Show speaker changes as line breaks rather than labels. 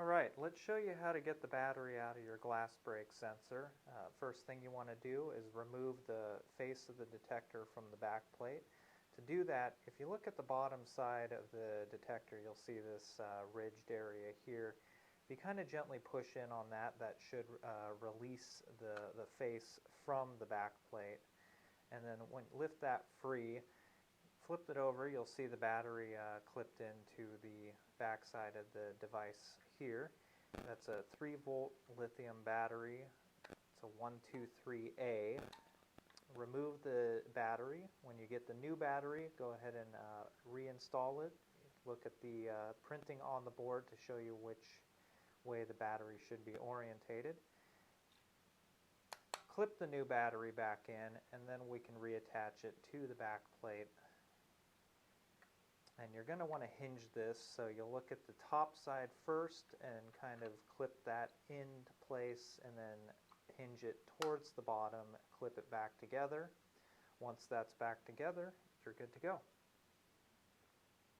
Alright, let's show you how to get the battery out of your glass break sensor. First thing you want to do is remove the face of the detector from the back plate. To do that, if you look at the bottom side of the detector, you'll see this ridged area here. If you kind of gently push in on that, that should release the face from the back plate. And then when you lift that free, flip it over, you'll see the battery clipped into the back side of the device here. That's a 3-volt lithium battery. It's a 123A. Remove the battery. When you get the new battery, go ahead and reinstall it. Look at the printing on the board to show you which way the battery should be orientated. Clip the new battery back in, and then we can reattach it to the back plate. And you're going to want to hinge this, so you'll look at the top side first and kind of clip that into place, and then hinge it towards the bottom, clip it back together. Once that's back together, you're good to go.